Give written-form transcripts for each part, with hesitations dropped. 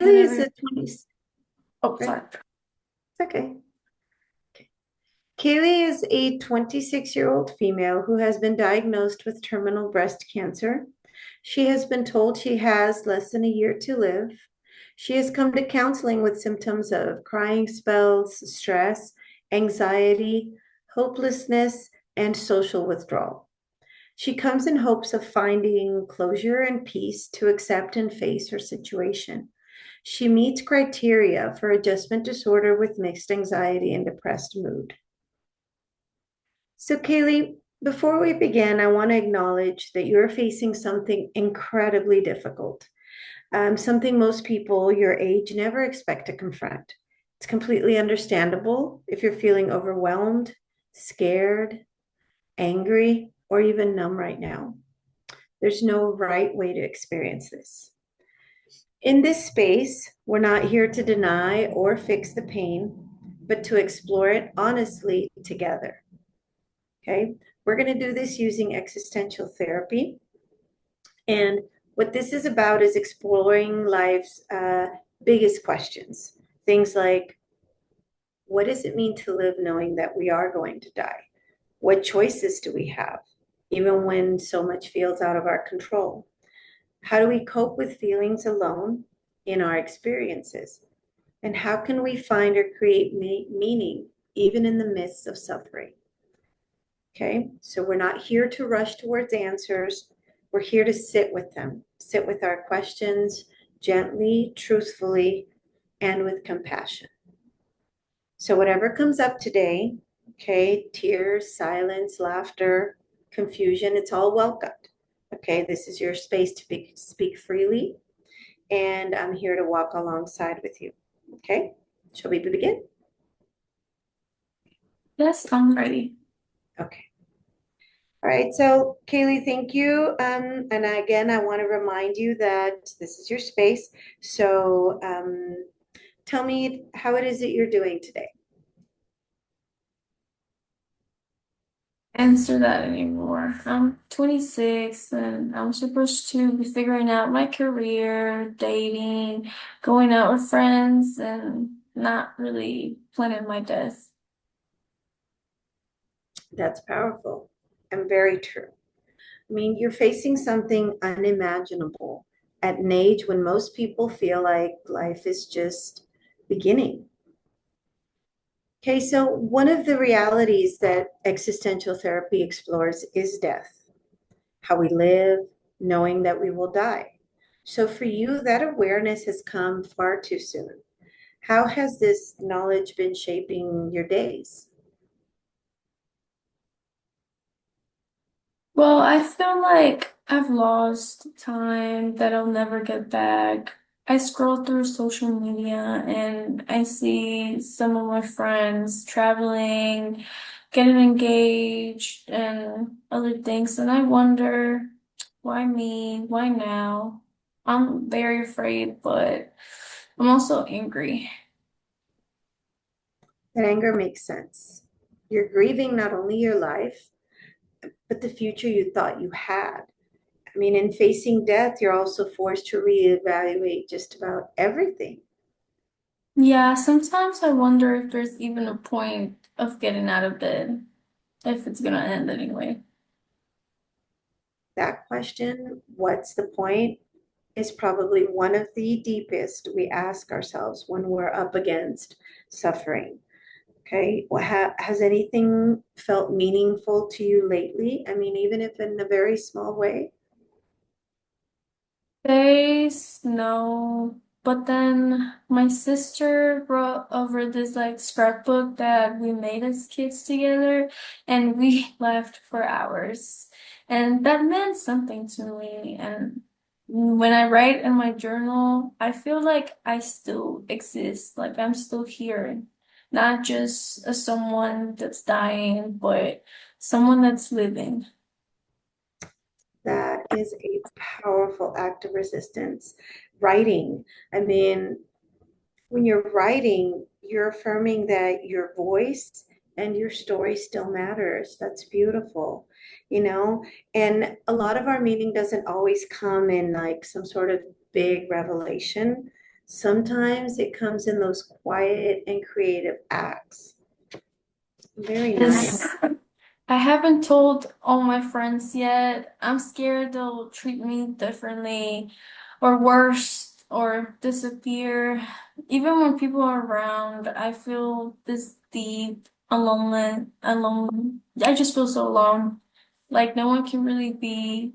Kaylee is Whenever. a 20, Oh, right? sorry. It's okay. Kaylee is a 26-year-old female who has been diagnosed with terminal breast cancer. She has been told she has less than a year to live. She has come to counseling with symptoms of crying spells, stress, anxiety, hopelessness, and social withdrawal. She comes in hopes of finding closure and peace to accept and face her situation. She meets criteria for adjustment disorder with mixed anxiety and depressed mood. So, Kaylee, before we begin, I want to acknowledge that you're facing something incredibly difficult, something most people your age never expect to confront. It's completely understandable if you're feeling overwhelmed, scared, angry, or even numb right now. There's no right way to experience this. In this space, we're not here to deny or fix the pain, but to explore it honestly together. Okay. We're going to do this using existential therapy. And what this is about is exploring life's biggest questions. Things like, what does it mean to live knowing that we are going to die? What choices do we have, even when so much feels out of our control? How do we cope with feelings alone in our experiences? And how can we find or create meaning even in the midst of suffering? Okay, so we're not here to rush towards answers. We're here to sit with them, sit with our questions gently, truthfully, and with compassion. So, whatever comes up today, okay, tears, silence, laughter, confusion, it's all welcomed. Okay, this is your space to speak freely, and I'm here to walk alongside with you. Okay, shall we begin? Yes, I'm ready. Okay. All right, so Kaylee, thank you. And again, I want to remind you that this is your space. So tell me how it is that you're doing today. Answer that anymore. I'm 26 and I'm supposed to be figuring out my career, dating, going out with friends, and not really planning my death. That's powerful and very true. I mean, you're facing something unimaginable at an age when most people feel like life is just beginning. Okay, so one of the realities that existential therapy explores is death, how we live, knowing that we will die. So for you, that awareness has come far too soon. How has this knowledge been shaping your days? Well, I feel like I've lost time that I'll never get back. I scroll through social media and I see some of my friends traveling, getting engaged, and other things, and I wonder, why me? Why now? I'm very afraid, but I'm also angry. That anger makes sense. You're grieving not only your life, but the future you thought you had. I mean, in facing death, you're also forced to reevaluate just about everything. Yeah, sometimes I wonder if there's even a point of getting out of bed, if it's gonna end anyway. That question, what's the point, is probably one of the deepest we ask ourselves when we're up against suffering. Okay. Well, has anything felt meaningful to you lately? I mean, even if in a very small way. They snow, but then my sister brought over this like scrapbook that we made as kids together, and we laughed for hours. And that meant something to me. And when I write in my journal, I feel like I still exist, like I'm still here, not just as someone that's dying, but someone that's living. That is a powerful act of resistance. Writing, I mean, when you're writing, you're affirming that your voice and your story still matters. That's beautiful, you know? And a lot of our meaning doesn't always come in like some sort of big revelation. Sometimes it comes in those quiet and creative acts. Very nice. Yes. I haven't told all my friends yet. I'm scared they'll treat me differently or worse or disappear. Even when people are around, I feel this deep alone. I just feel so alone. Like no one can really be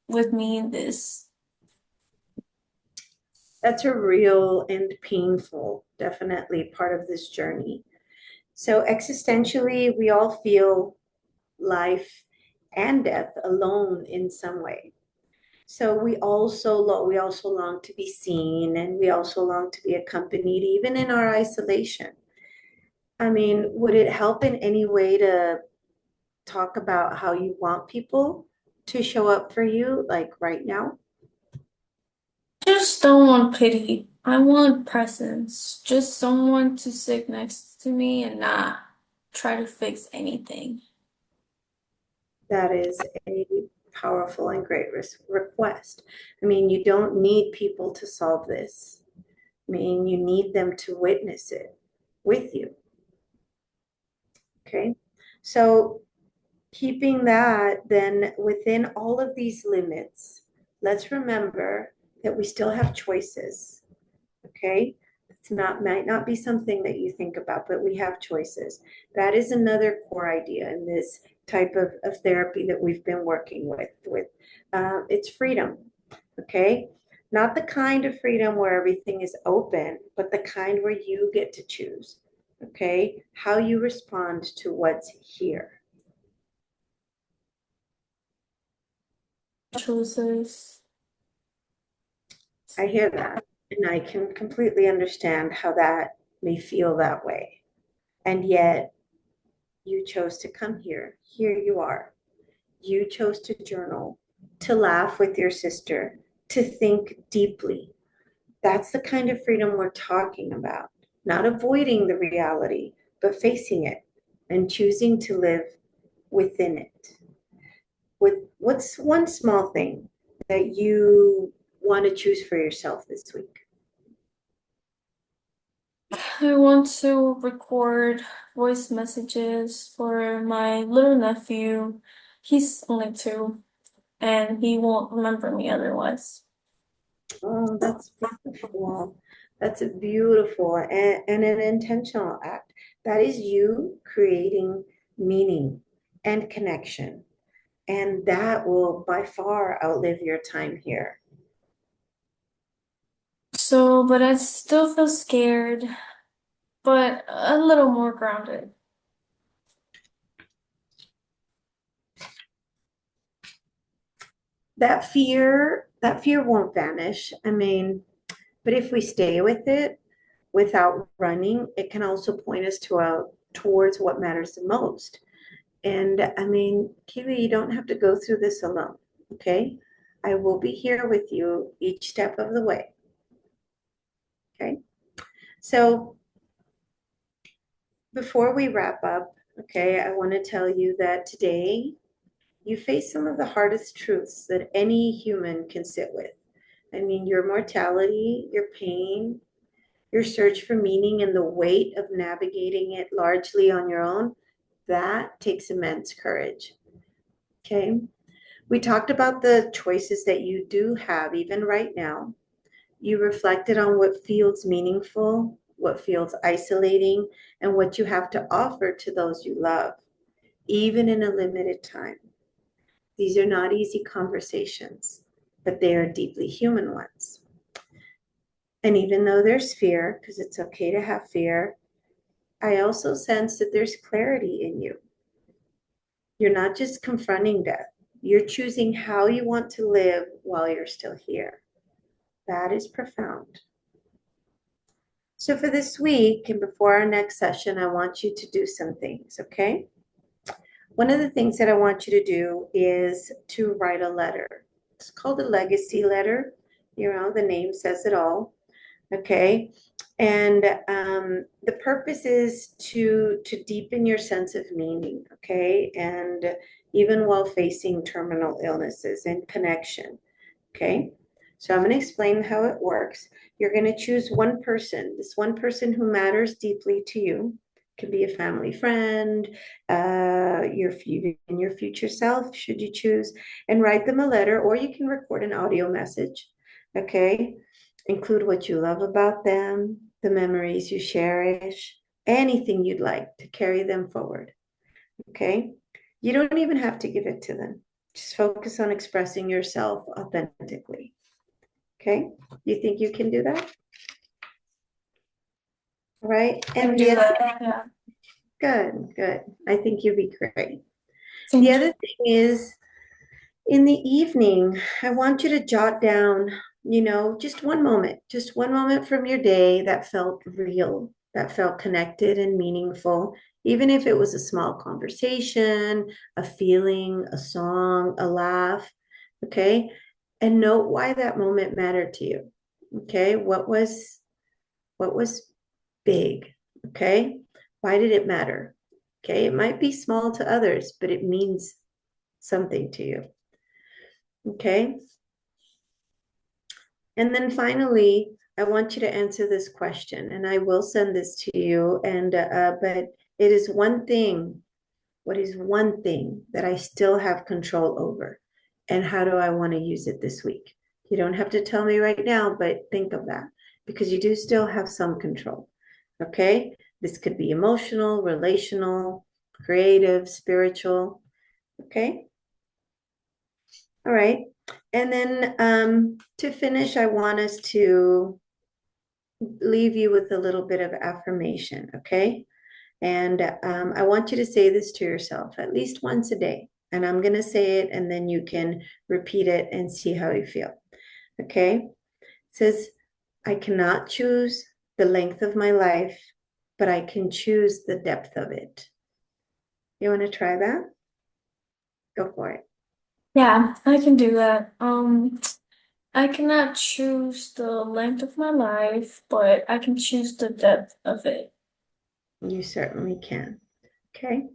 with me in this. That's a real and painful, definitely part of this journey. So, existentially, we all feel life and death alone in some way. So we also long to be seen, and we also long to be accompanied even in our isolation. I mean, would it help in any way to talk about how you want people to show up for you, like right now? Just don't want pity. I want presence. Just someone to sit next to me and not try to fix anything. That is a powerful and great request. I mean, you don't need people to solve this. I mean, you need them to witness it with you. Okay. So, keeping that then within all of these limits, let's remember that we still have choices. Okay. It's not, might not be something that you think about, but we have choices. That is another core idea in this type of therapy that we've been working with it's freedom. Okay. Not the kind of freedom where everything is open, but the kind where you get to choose. Okay. How you respond to what's here. Choices. I hear that, and I can completely understand how that may feel that way. And yet, you chose to come here. Here you are. You chose to journal, to laugh with your sister, to think deeply. That's the kind of freedom we're talking about. Not avoiding the reality, but facing it and choosing to live within it. With what's one small thing that you want to choose for yourself this week? I want to record voice messages for my little nephew. He's only 2 and he won't remember me otherwise. Oh, that's beautiful. That's a beautiful and an intentional act. That is you creating meaning and connection. And that will by far outlive your time here. So, but I still feel scared, but a little more grounded. That fear won't vanish. I mean, but if we stay with it without running, it can also point us towards what matters the most. And I mean, Kiwi, you don't have to go through this alone, okay? I will be here with you each step of the way, okay? So before we wrap up, okay, I want to tell you that today you face some of the hardest truths that any human can sit with. I mean, your mortality, your pain, your search for meaning, and the weight of navigating it largely on your own, that takes immense courage, okay? We talked about the choices that you do have, even right now. You reflected on what feels meaningful, what feels isolating, and what you have to offer to those you love, even in a limited time. These are not easy conversations, but they are deeply human ones. And even though there's fear, because it's okay to have fear, I also sense that there's clarity in you. You're not just confronting death, you're choosing how you want to live while you're still here. That is profound. So, for this week and before our next session, I want you to do some things, okay? One of the things that I want you to do is to write a letter. It's called a legacy letter. You know, the name says it all, okay? And the purpose is to deepen your sense of meaning, okay? And even while facing terminal illnesses and connection, okay? So I'm going to explain how it works. You're going to choose one person, this one person who matters deeply to you. Could be a family friend, your future self, should you choose, and write them a letter, or you can record an audio message. Okay. Include what you love about them, the memories you cherish, anything you'd like to carry them forward. Okay. You don't even have to give it to them. Just focus on expressing yourself authentically. Okay. You think you can do that? All right. Can And do the other, that. Yeah. good, good. I think you'll be great. The Thank you. other thing is in the evening, I want you to jot down, just one moment from your day that felt real, that felt connected and meaningful, even if it was a small conversation, a feeling, a song, a laugh. Okay. And note why that moment mattered to you. Okay. What was big? Okay. Why did it matter? Okay. It might be small to others, but it means something to you. Okay. And then finally, I want you to answer this question, and I will send this to you. But it is one thing. What is one thing that I still have control over? And how do I want to use it this week? You don't have to tell me right now, but think of that because you do still have some control. Okay. This could be emotional, relational, creative, spiritual. Okay. All right. And then to finish, I want us to leave you with a little bit of affirmation, okay? And I want you to say this to yourself at least once a day. And I'm going to say it, and then you can repeat it and see how you feel, okay? It says, I cannot choose the length of my life, but I can choose the depth of it. You want to try that? Go for it. Yeah, I can do that. I cannot choose the length of my life, but I can choose the depth of it. You certainly can. Okay.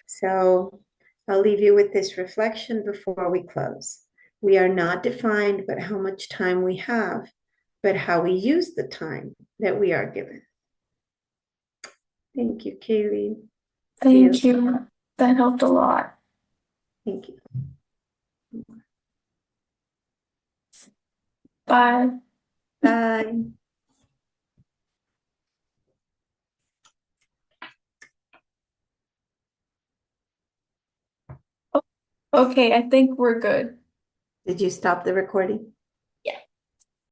So I'll leave you with this reflection before we close. We are not defined by how much time we have, but how we use the time that we are given. Thank you, Kaylee. See you. Thank you. That helped a lot. Thank you. Bye. Bye. Okay, I think we're good. Did you stop the recording?